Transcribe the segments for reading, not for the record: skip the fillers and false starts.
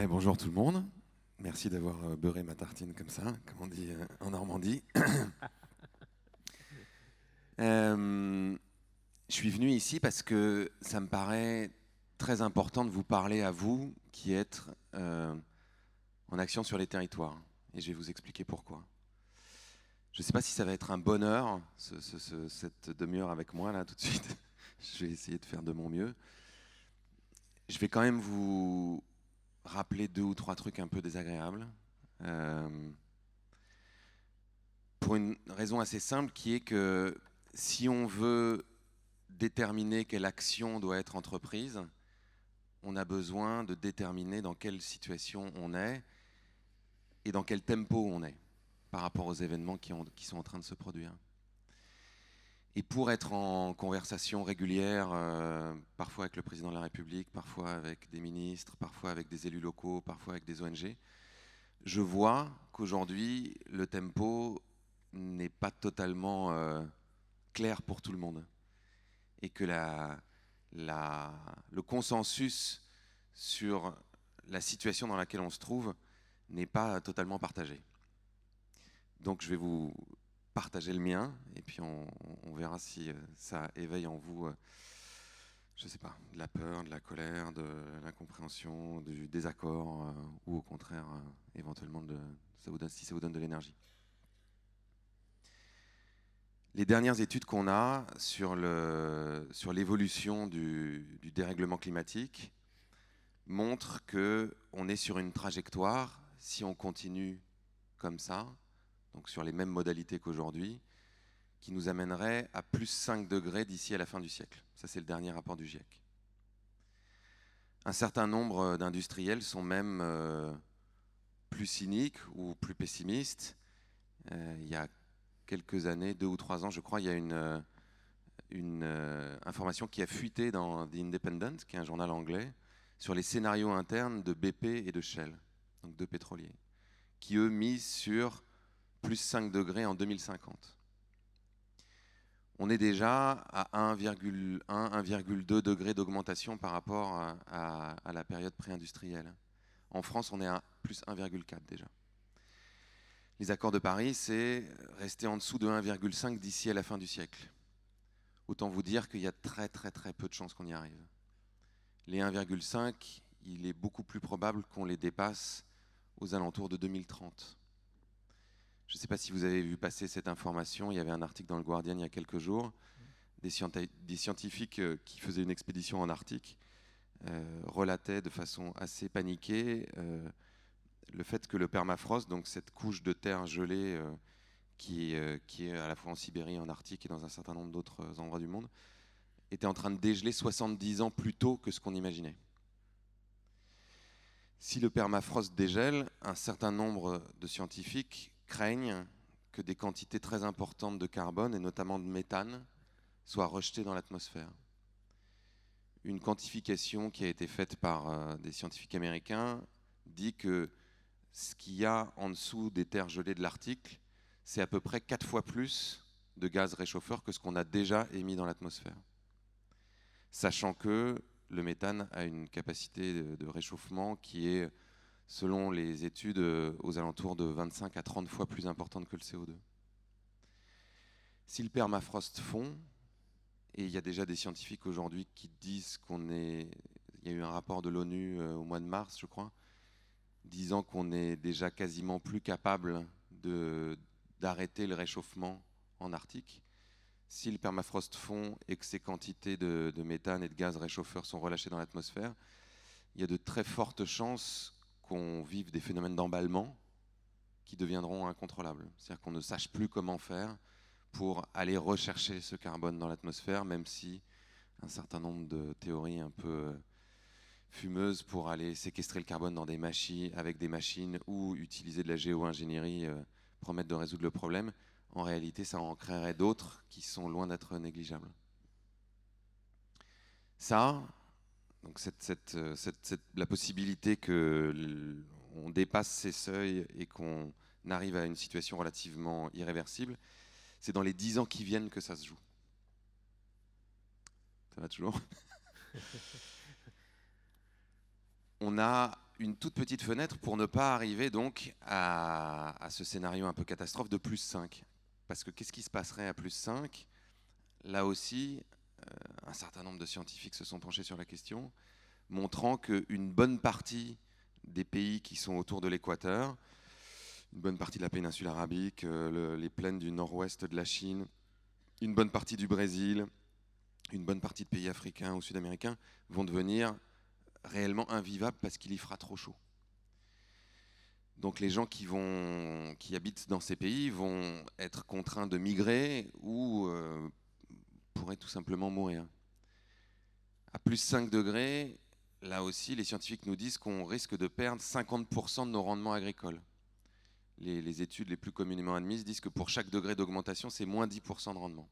Bonjour tout le monde. Merci d'avoir beurré ma tartine comme ça, comme on dit en Normandie. Je suis venu ici parce que ça me paraît très important de vous parler à vous qui êtes en action sur les territoires. Et je vais vous expliquer pourquoi. Je ne sais pas si ça va être un bonheur, cette demi-heure avec moi là tout de suite. Je vais essayer de faire de mon mieux. Je vais quand même vous rappeler 2 ou 3 trucs un peu désagréables. Pour une raison assez simple qui est que si on veut déterminer quelle action doit être entreprise, on a besoin de déterminer dans quelle situation on est et dans quel tempo on est par rapport aux événements qui sont en train de se produire. Et pour être en conversation régulière, parfois avec le président de la République, parfois avec des ministres, parfois avec des élus locaux, parfois avec des ONG, je vois qu'aujourd'hui, le tempo n'est pas totalement clair pour tout le monde. Et que le consensus sur la situation dans laquelle on se trouve n'est pas totalement partagé. Donc je vais vous partager le mien, et puis on verra si ça éveille en vous, je ne sais pas, de la peur, de la colère, de l'incompréhension, du désaccord, ou au contraire, éventuellement, si ça vous donne de l'énergie. Les dernières études qu'on a sur l'évolution du dérèglement climatique montrent qu'on est sur une trajectoire, si on continue comme ça, donc sur les mêmes modalités qu'aujourd'hui, qui nous amènerait à plus 5 degrés d'ici à la fin du siècle. Ça, c'est le dernier rapport du GIEC. Un certain nombre d'industriels sont même plus cyniques ou plus pessimistes. Il y a quelques années, 2 ou 3 ans, je crois, il y a une information qui a fuité dans The Independent, qui est un journal anglais, sur les scénarios internes de BP et de Shell, donc deux pétroliers, qui eux misent sur plus 5 degrés en 2050. On est déjà à 1,1, 1,2 degrés d'augmentation par rapport à la période pré-industrielle. En France, on est à plus 1,4 déjà. Les accords de Paris, c'est rester en dessous de 1,5 d'ici à la fin du siècle. Autant vous dire qu'il y a très peu de chances qu'on y arrive. Les 1,5, il est beaucoup plus probable qu'on les dépasse aux alentours de 2030. Je ne sais pas si vous avez vu passer cette information, il y avait un article dans le Guardian il y a quelques jours, des scientifiques qui faisaient une expédition en Arctique relataient de façon assez paniquée le fait que le permafrost, donc cette couche de terre gelée qui est à la fois en Sibérie, en Arctique et dans un certain nombre d'autres endroits du monde, était en train de dégeler 70 ans plus tôt que ce qu'on imaginait. Si le permafrost dégèle, un certain nombre de scientifiques craignent que des quantités très importantes de carbone, et notamment de méthane, soient rejetées dans l'atmosphère. Une quantification qui a été faite par des scientifiques américains dit que ce qu'il y a en dessous des terres gelées de l'Arctique, c'est à peu près 4 fois plus de gaz réchauffeurs que ce qu'on a déjà émis dans l'atmosphère. Sachant que le méthane a une capacité de réchauffement qui est, selon les études, aux alentours de 25 à 30 fois plus importante que le CO2. Si le permafrost fond, et il y a déjà des scientifiques aujourd'hui qui disent il y a eu un rapport de l'ONU au mois de mars, je crois, disant qu'on est déjà quasiment plus capable d'arrêter le réchauffement en Arctique. Si le permafrost fond et que ces quantités de méthane et de gaz réchauffeurs sont relâchées dans l'atmosphère, il y a de très fortes chances qu'on vive des phénomènes d'emballement qui deviendront incontrôlables. C'est-à-dire qu'on ne sache plus comment faire pour aller rechercher ce carbone dans l'atmosphère, même si un certain nombre de théories un peu fumeuses pour aller séquestrer le carbone dans des machines, avec des machines ou utiliser de la géo-ingénierie promettent de résoudre le problème. En réalité, ça en créerait d'autres qui sont loin d'être négligeables. Ça, donc la possibilité qu'on dépasse ces seuils et qu'on arrive à une situation relativement irréversible, c'est dans les 10 ans qui viennent que ça se joue. Ça va toujours? On a une toute petite fenêtre pour ne pas arriver donc à ce scénario un peu catastrophe de plus 5. Parce que qu'est-ce qui se passerait à plus 5? Là aussi, un certain nombre de scientifiques se sont penchés sur la question, montrant qu'une bonne partie des pays qui sont autour de l'équateur, une bonne partie de la péninsule arabique, les plaines du nord-ouest de la Chine, une bonne partie du Brésil, une bonne partie de pays africains ou sud-américains vont devenir réellement invivables parce qu'il y fera trop chaud. Donc les gens qui habitent dans ces pays vont être contraints de migrer ou pourraient tout simplement mourir. À plus 5 degrés, là aussi, les scientifiques nous disent qu'on risque de perdre 50% de nos rendements agricoles. Les études les plus communément admises disent que pour chaque degré d'augmentation, c'est moins 10% de rendement.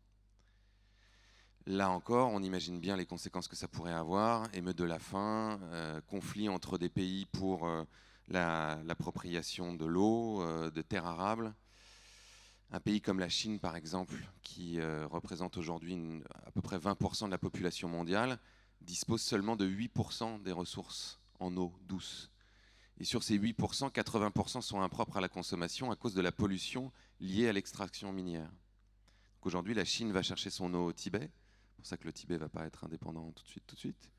Là encore, on imagine bien les conséquences que ça pourrait avoir, émeute de la faim, conflit entre des pays pour l'appropriation de l'eau, de terres arables. Un pays comme la Chine, par exemple, qui représente aujourd'hui à peu près 20% de la population mondiale, dispose seulement de 8% des ressources en eau douce. Et sur ces 8%, 80% sont impropres à la consommation à cause de la pollution liée à l'extraction minière. Aujourd'hui, la Chine va chercher son eau au Tibet. C'est pour ça que le Tibet ne va pas être indépendant tout de suite.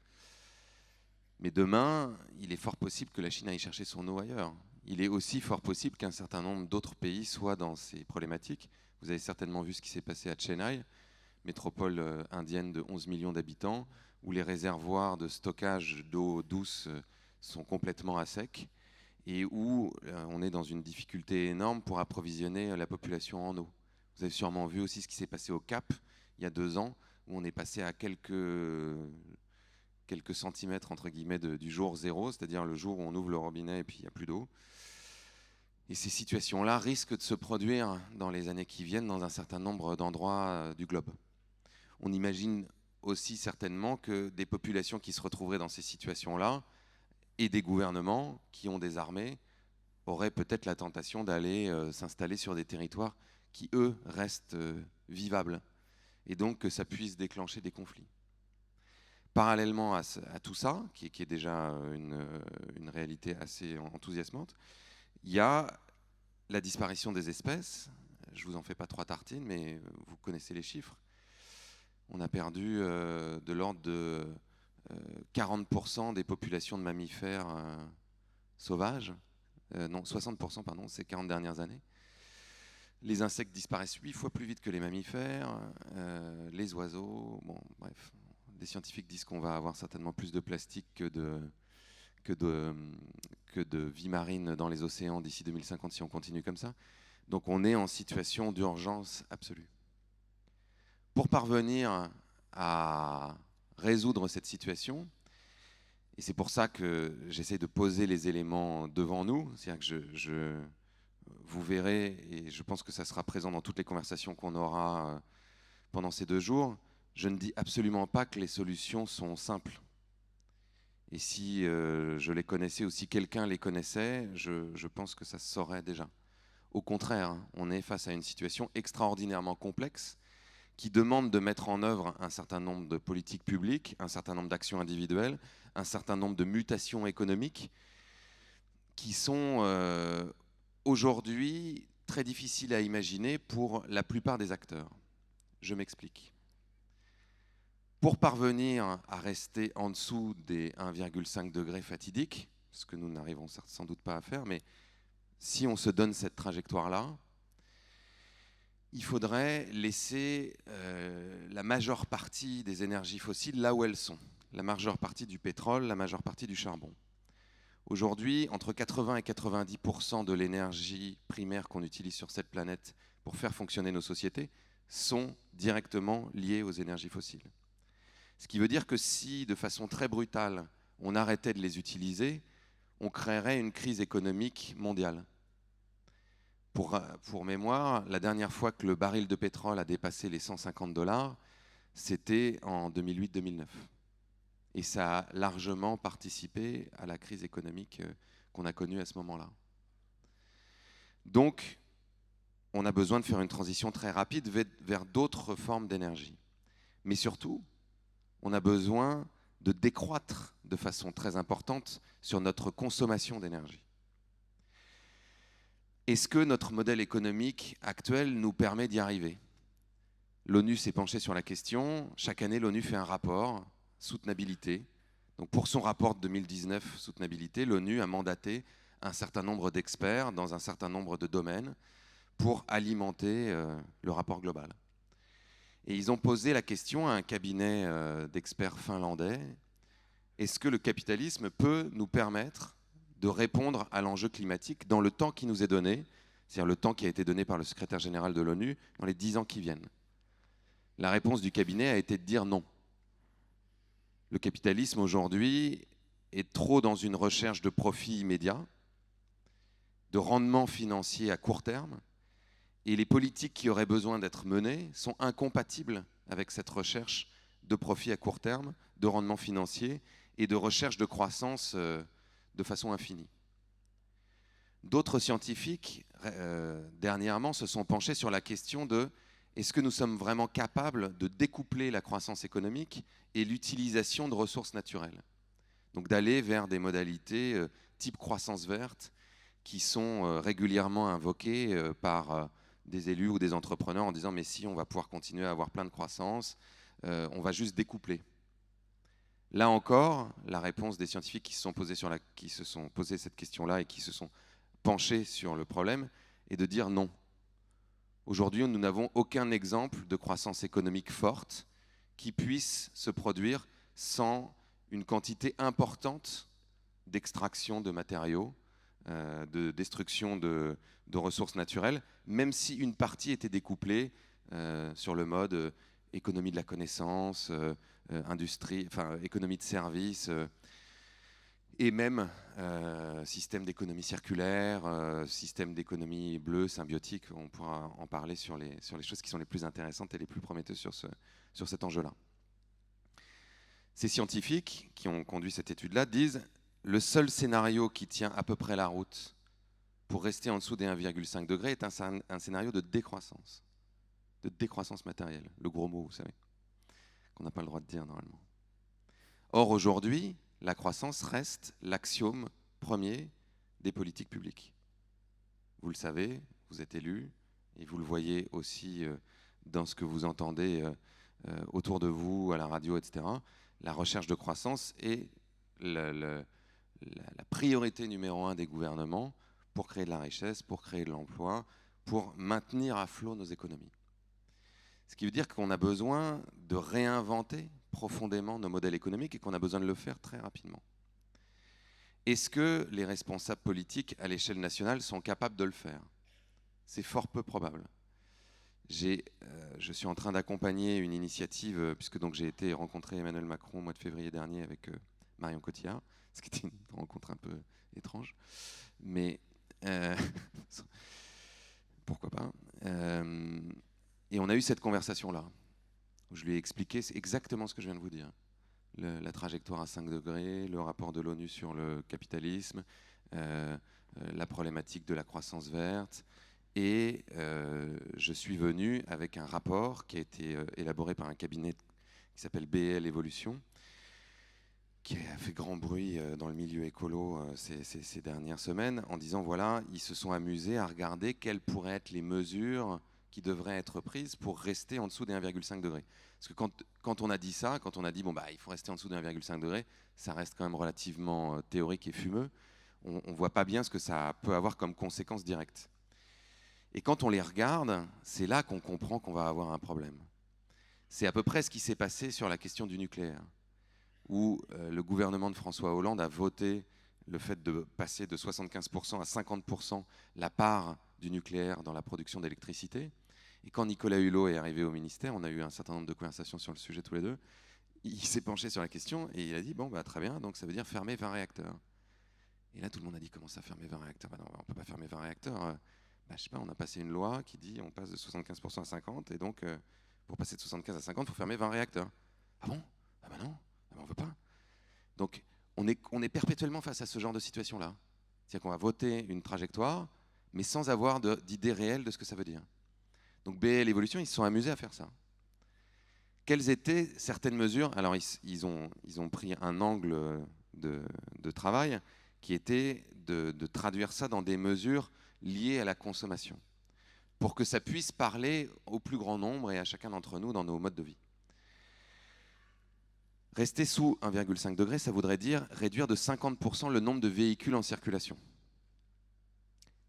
Mais demain, il est fort possible que la Chine aille chercher son eau ailleurs. Il est aussi fort possible qu'un certain nombre d'autres pays soient dans ces problématiques. Vous avez certainement vu ce qui s'est passé à Chennai, métropole indienne de 11 millions d'habitants, où les réservoirs de stockage d'eau douce sont complètement à sec et où on est dans une difficulté énorme pour approvisionner la population en eau. Vous avez sûrement vu aussi ce qui s'est passé au Cap il y a 2 ans, où on est passé à quelques centimètres entre guillemets du jour zéro, c'est-à-dire le jour où on ouvre le robinet et puis il n'y a plus d'eau. Et ces situations-là risquent de se produire dans les années qui viennent dans un certain nombre d'endroits du globe. On imagine aussi certainement que des populations qui se retrouveraient dans ces situations-là et des gouvernements qui ont des armées auraient peut-être la tentation d'aller s'installer sur des territoires qui, eux, restent vivables. Et donc que ça puisse déclencher des conflits. Parallèlement à tout ça, qui est déjà une réalité assez enthousiasmante, il y a la disparition des espèces. Je ne vous en fais pas 3 tartines, mais vous connaissez les chiffres. On a perdu de l'ordre de 40% des populations de mammifères sauvages. Non, 60%, pardon, ces 40 dernières années. Les insectes disparaissent 8 fois plus vite que les mammifères, les oiseaux, bon, bref. Des scientifiques disent qu'on va avoir certainement plus de plastique que de vie marine dans les océans d'ici 2050 si on continue comme ça. Donc on est en situation d'urgence absolue. Pour parvenir à résoudre cette situation, et c'est pour ça que j'essaie de poser les éléments devant nous, c'est-à-dire que vous verrez, et je pense que ça sera présent dans toutes les conversations qu'on aura pendant ces 2 jours, je ne dis absolument pas que les solutions sont simples. Et si je les connaissais ou si quelqu'un les connaissait, je pense que ça se saurait déjà. Au contraire, on est face à une situation extraordinairement complexe qui demande de mettre en œuvre un certain nombre de politiques publiques, un certain nombre d'actions individuelles, un certain nombre de mutations économiques qui sont aujourd'hui très difficiles à imaginer pour la plupart des acteurs. Je m'explique. Pour parvenir à rester en dessous des 1,5 degrés fatidiques, ce que nous n'arrivons sans doute pas à faire, mais si on se donne cette trajectoire-là, il faudrait laisser la majeure partie des énergies fossiles là où elles sont. La majeure partie du pétrole, la majeure partie du charbon. Aujourd'hui, entre 80 et 90% de l'énergie primaire qu'on utilise sur cette planète pour faire fonctionner nos sociétés sont directement liées aux énergies fossiles. Ce qui veut dire que si, de façon très brutale, on arrêtait de les utiliser, on créerait une crise économique mondiale. Pour mémoire, la dernière fois que le baril de pétrole a dépassé les $150, c'était en 2008-2009. Et ça a largement participé à la crise économique qu'on a connue à ce moment-là. Donc, on a besoin de faire une transition très rapide vers d'autres formes d'énergie. Mais surtout, on a besoin de décroître de façon très importante sur notre consommation d'énergie. Est-ce que notre modèle économique actuel nous permet d'y arriver? L'ONU s'est penchée sur la question. Chaque année, l'ONU fait un rapport, soutenabilité. Donc pour son rapport de 2019, soutenabilité, l'ONU a mandaté un certain nombre d'experts dans un certain nombre de domaines pour alimenter le rapport global. Et ils ont posé la question à un cabinet d'experts finlandais. Est-ce que le capitalisme peut nous permettre de répondre à l'enjeu climatique dans le temps qui nous est donné, c'est-à-dire le temps qui a été donné par le secrétaire général de l'ONU dans les 10 ans qui viennent? La réponse du cabinet a été de dire non. Le capitalisme aujourd'hui est trop dans une recherche de profit immédiat, de rendement financier à court terme, et les politiques qui auraient besoin d'être menées sont incompatibles avec cette recherche de profit à court terme, de rendement financier et de recherche de croissance de façon infinie. D'autres scientifiques, dernièrement, se sont penchés sur la question de est-ce que nous sommes vraiment capables de découpler la croissance économique et l'utilisation de ressources naturelles? Donc d'aller vers des modalités type croissance verte qui sont régulièrement invoquées par des élus ou des entrepreneurs en disant mais si on va pouvoir continuer à avoir plein de croissance, on va juste découpler. Là encore, la réponse des scientifiques qui se sont posés cette question-là et qui se sont penchés sur le problème est de dire non. Aujourd'hui, nous n'avons aucun exemple de croissance économique forte qui puisse se produire sans une quantité importante d'extraction de matériaux, de destruction de ressources naturelles, même si une partie était découplée sur le mode économie de la connaissance, industrie, enfin économie de services, et même système d'économie circulaire, système d'économie bleue, symbiotique. On pourra en parler sur les choses qui sont les plus intéressantes et les plus prometteuses sur cet enjeu-là. Ces scientifiques qui ont conduit cette étude-là disent le seul scénario qui tient à peu près la route pour rester en dessous des 1,5 degrés est un scénario de décroissance matérielle. Le gros mot, vous savez, qu'on n'a pas le droit de dire normalement. Or, aujourd'hui, la croissance reste l'axiome premier des politiques publiques. Vous le savez, vous êtes élus, et vous le voyez aussi dans ce que vous entendez autour de vous, à la radio, etc. La recherche de croissance est la priorité numéro 1 des gouvernements pour créer de la richesse, pour créer de l'emploi, pour maintenir à flot nos économies. Ce qui veut dire qu'on a besoin de réinventer profondément nos modèles économiques et qu'on a besoin de le faire très rapidement. Est-ce que les responsables politiques à l'échelle nationale sont capables de le faire? C'est fort peu probable. Je suis en train d'accompagner une initiative, puisque donc j'ai été rencontrer Emmanuel Macron au mois de février dernier avec Marion Cotillard, ce qui était une rencontre un peu étrange, mais pourquoi pas. Et on a eu cette conversation-là, où je lui ai expliqué exactement ce que je viens de vous dire. La trajectoire à 5 degrés, le rapport de l'ONU sur le capitalisme, la problématique de la croissance verte. Et je suis venu avec un rapport qui a été élaboré par un cabinet qui s'appelle BL Évolution, qui a fait grand bruit dans le milieu écolo ces dernières semaines, en disant voilà, ils se sont amusés à regarder quelles pourraient être les mesures qui devraient être prises pour rester en dessous des 1,5 degrés. Parce que quand on a dit ça, quand on a dit bon bah il faut rester en dessous des 1,5 degrés, ça reste quand même relativement théorique et fumeux. On ne voit pas bien ce que ça peut avoir comme conséquence directe. Et quand on les regarde, c'est là qu'on comprend qu'on va avoir un problème. C'est à peu près ce qui s'est passé sur la question du nucléaire, où le gouvernement de François Hollande a voté le fait de passer de 75% à 50% la part du nucléaire dans la production d'électricité. Et quand Nicolas Hulot est arrivé au ministère, on a eu un certain nombre de conversations sur le sujet tous les deux, il s'est penché sur la question et il a dit bon bah très bien, donc ça veut dire fermer 20 réacteurs. Et là tout le monde a dit comment ça fermer 20 réacteurs? Bah non, on ne peut pas fermer 20 réacteurs. Bah, je sais pas, on a passé une loi qui dit on passe de 75% à 50 et donc pour passer de 75 à 50, il faut fermer 20 réacteurs. Ah bon? Ah bah non, ah bah on ne veut pas. Donc on est perpétuellement face à ce genre de situation-là. C'est-à-dire qu'on va voter une trajectoire, mais sans avoir d'idée réelle de ce que ça veut dire. Donc BL Évolution, ils se sont amusés à faire ça. quelles étaient certaines mesures? Alors, ils ont pris un angle de travail qui était de traduire ça dans des mesures liées à la consommation, pour que ça puisse parler au plus grand nombre et à chacun d'entre nous dans nos modes de vie. Rester sous 1,5 degré, ça voudrait dire réduire de 50% le nombre de véhicules en circulation.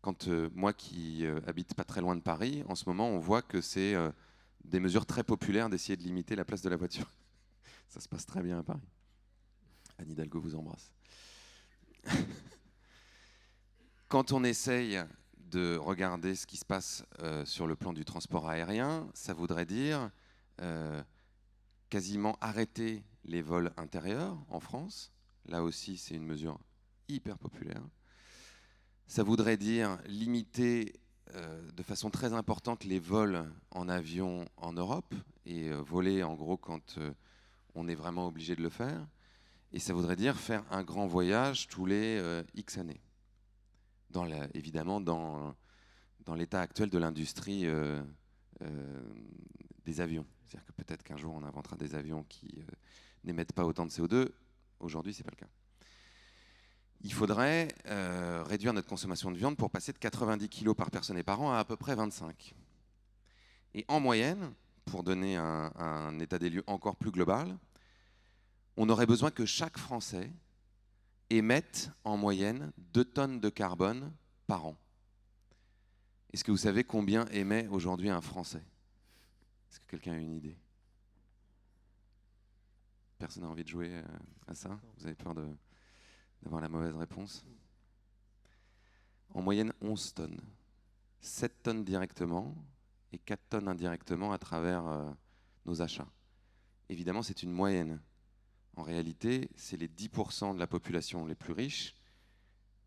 Quand moi qui habite pas très loin de Paris, en ce moment, on voit que c'est des mesures très populaires d'essayer de limiter la place de la voiture. Ça se passe très bien à Paris. Anne Hidalgo vous embrasse. Quand on essaye de regarder ce qui se passe sur le plan du transport aérien, ça voudrait dire quasiment arrêter les vols intérieurs en France. Là aussi, c'est une mesure hyper populaire. Ça voudrait dire limiter de façon très importante les vols en avion en Europe et voler en gros quand on est vraiment obligé de le faire. Et ça voudrait dire faire un grand voyage tous les X années. Évidemment, dans l'état actuel de l'industrie des avions. C'est-à-dire que peut-être qu'un jour, on inventera des avions qui n'émettent pas autant de CO2. Aujourd'hui, ce n'est pas le cas. Il faudrait réduire notre consommation de viande pour passer de 90 kg par personne et par an à peu près 25. Et en moyenne, pour donner un état des lieux encore plus global, on aurait besoin que chaque Français émette en moyenne 2 tonnes de carbone par an. Est-ce que vous savez combien émet aujourd'hui un Français? Est-ce que quelqu'un a une idée? Personne n'a envie de jouer à ça? Vous avez peur d'avoir la mauvaise réponse? En moyenne, 11 tonnes. 7 tonnes directement et 4 tonnes indirectement à travers nos achats. Évidemment, c'est une moyenne. En réalité, c'est les 10% de la population les plus riches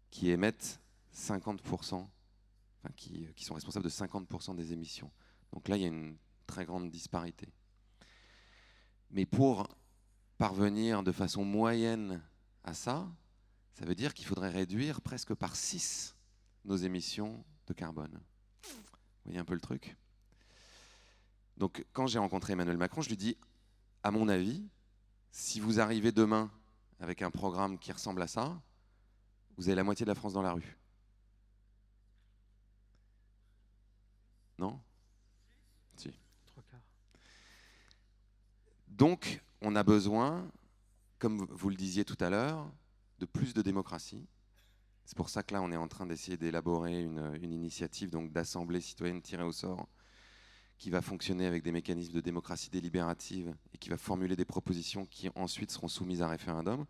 qui émettent 50%, enfin qui sont responsables de 50% des émissions. Donc là, il y a une très grande disparité. Mais pour parvenir de façon moyenne à ça, ça veut dire qu'il faudrait réduire presque par 6 nos émissions de carbone. Vous voyez un peu le truc? Donc quand j'ai rencontré Emmanuel Macron, je lui dis, à mon avis, si vous arrivez demain avec un programme qui ressemble à ça, vous avez la moitié de la France dans la rue. Non? Si. 3/4. Donc, on a besoin, comme vous le disiez tout à l'heure, de plus de démocratie. C'est pour ça que là, on est en train d'essayer d'élaborer une initiative d'assemblée citoyenne tirée au sort qui va fonctionner avec des mécanismes de démocratie délibérative et qui va formuler des propositions qui ensuite seront soumises à référendum.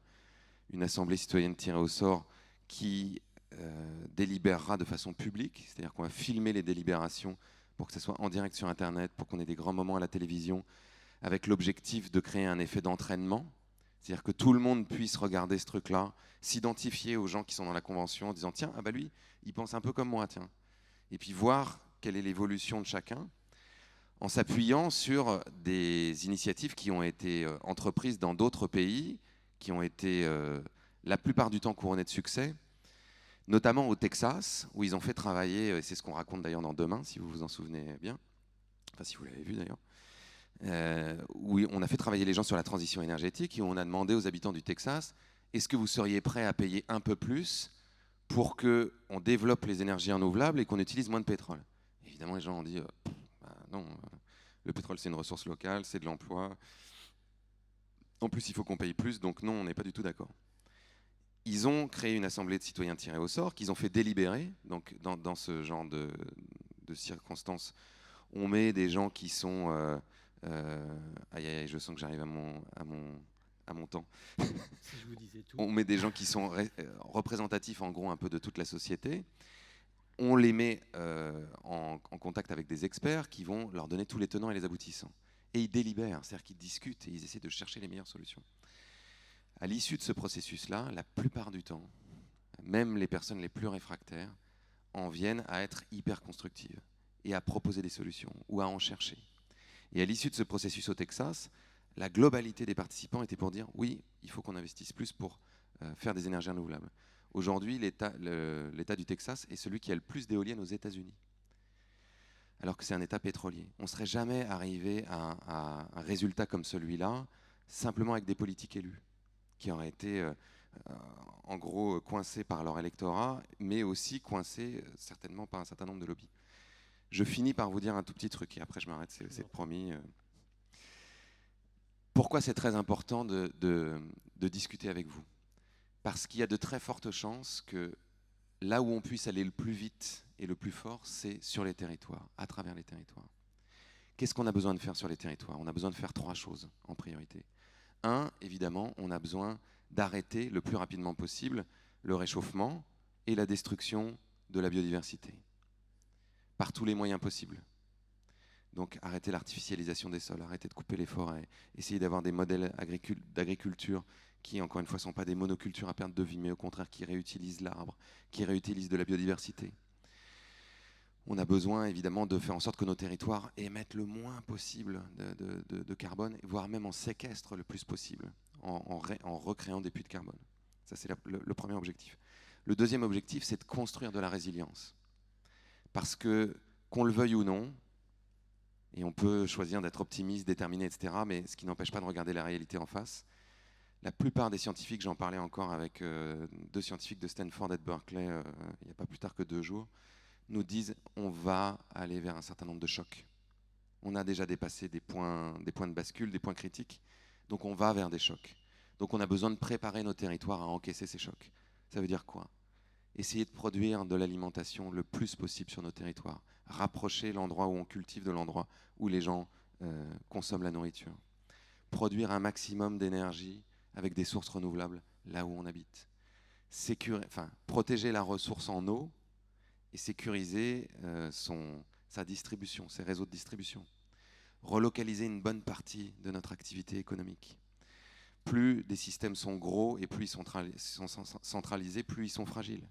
Une assemblée citoyenne tirée au sort qui délibérera de façon publique, c'est-à-dire qu'on va filmer les délibérations pour que ce soit en direct sur Internet, pour qu'on ait des grands moments à la télévision, avec l'objectif de créer un effet d'entraînement, c'est-à-dire que tout le monde puisse regarder ce truc-là, s'identifier aux gens qui sont dans la convention en disant « Tiens, ah bah lui, il pense un peu comme moi, tiens ». Et puis voir quelle est l'évolution de chacun, en s'appuyant sur des initiatives qui ont été entreprises dans d'autres pays, qui ont été la plupart du temps couronnées de succès, notamment au Texas, où ils ont fait travailler, c'est ce qu'on raconte d'ailleurs dans Demain, si vous vous en souvenez bien, enfin si vous l'avez vu d'ailleurs, où on a fait travailler les gens sur la transition énergétique et où on a demandé aux habitants du Texas, est-ce que vous seriez prêts à payer un peu plus pour qu'on développe les énergies renouvelables et qu'on utilise moins de pétrole? Évidemment, les gens ont dit, non, le pétrole c'est une ressource locale, c'est de l'emploi. En plus, il faut qu'on paye plus, donc non, on n'est pas du tout d'accord. Ils ont créé une assemblée de citoyens tirés au sort, qu'ils ont fait délibérer. Donc, dans ce genre de circonstances, on met des gens qui sont... aïe, aïe, je sens que j'arrive à mon temps. Si je vous disais tout. On met des gens qui sont représentatifs, en gros, un peu de toute la société. On les met en contact avec des experts qui vont leur donner tous les tenants et les aboutissants. Et ils délibèrent, c'est-à-dire qu'ils discutent et ils essaient de chercher les meilleures solutions. À l'issue de ce processus-là, la plupart du temps, même les personnes les plus réfractaires en viennent à être hyper constructives et à proposer des solutions ou à en chercher. Et à l'issue de ce processus au Texas, la globalité des participants était pour dire oui, il faut qu'on investisse plus pour faire des énergies renouvelables. Aujourd'hui, l'État du Texas est celui qui a le plus d'éoliennes aux États-Unis. alors que c'est un État pétrolier. On ne serait jamais arrivé à un résultat comme celui-là, simplement avec des politiques élus, qui auraient été en gros coincés par leur électorat, mais aussi coincés certainement par un certain nombre de lobbies. Je finis par vous dire un tout petit truc, et après je m'arrête, c'est promis. Pourquoi c'est très important de discuter avec vous? Parce qu'il y a de très fortes chances que là où on puisse aller le plus vite et le plus fort, c'est sur les territoires, à travers les territoires. Qu'est-ce qu'on a besoin de faire sur les territoires? On a besoin de faire 3 choses en priorité. 1, évidemment, on a besoin d'arrêter le plus rapidement possible le réchauffement et la destruction de la biodiversité, par tous les moyens possibles. Donc arrêter l'artificialisation des sols, arrêter de couper les forêts, essayer d'avoir des modèles d'agriculture qui, encore une fois, ne sont pas des monocultures à perte de vie, mais au contraire qui réutilisent l'arbre, qui réutilisent de la biodiversité. On a besoin évidemment de faire en sorte que nos territoires émettent le moins possible de carbone, voire même en séquestrent le plus possible, en recréant des puits de carbone. Ça, c'est le premier objectif. Le deuxième objectif, c'est de construire de la résilience. Parce que, qu'on le veuille ou non, et on peut choisir d'être optimiste, déterminé, etc., mais ce qui n'empêche pas de regarder la réalité en face, la plupart des scientifiques, j'en parlais encore avec 2 scientifiques de Stanford et de Berkeley il n'y a pas plus tard que 2 jours, nous disent on va aller vers un certain nombre de chocs. On a déjà dépassé des points de bascule, des points critiques, donc on va vers des chocs. Donc on a besoin de préparer nos territoires à encaisser ces chocs. Ça veut dire quoi? Essayer de produire de l'alimentation le plus possible sur nos territoires. Rapprocher l'endroit où on cultive de l'endroit où les gens consomment la nourriture. Produire un maximum d'énergie avec des sources renouvelables là où on habite. Protéger la ressource en eau et sécuriser sa distribution, ses réseaux de distribution. Relocaliser une bonne partie de notre activité économique. Plus des systèmes sont gros et plus ils sont centralisés, plus ils sont fragiles.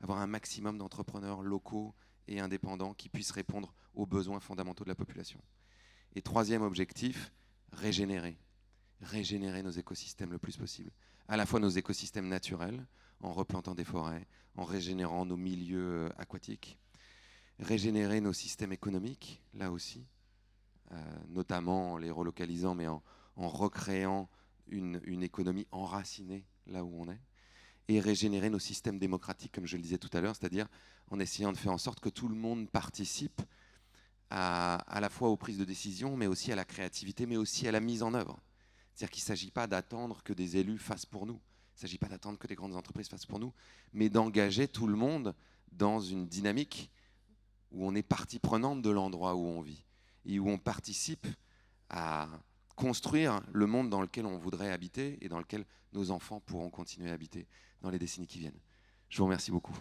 Avoir un maximum d'entrepreneurs locaux et indépendants qui puissent répondre aux besoins fondamentaux de la population. Et troisième objectif, régénérer nos écosystèmes le plus possible. À la fois nos écosystèmes naturels, en replantant des forêts, en régénérant nos milieux aquatiques, régénérer nos systèmes économiques, là aussi, notamment en les relocalisant, mais en recréant une économie enracinée là où on est, et régénérer nos systèmes démocratiques, comme je le disais tout à l'heure, c'est-à-dire en essayant de faire en sorte que tout le monde participe à la fois aux prises de décision, mais aussi à la créativité, mais aussi à la mise en œuvre. C'est-à-dire qu'il ne s'agit pas d'attendre que des élus fassent pour nous, il ne s'agit pas d'attendre que des grandes entreprises fassent pour nous, mais d'engager tout le monde dans une dynamique où on est partie prenante de l'endroit où on vit et où on participe à construire le monde dans lequel on voudrait habiter et dans lequel nos enfants pourront continuer à habiter dans les décennies qui viennent. Je vous remercie beaucoup.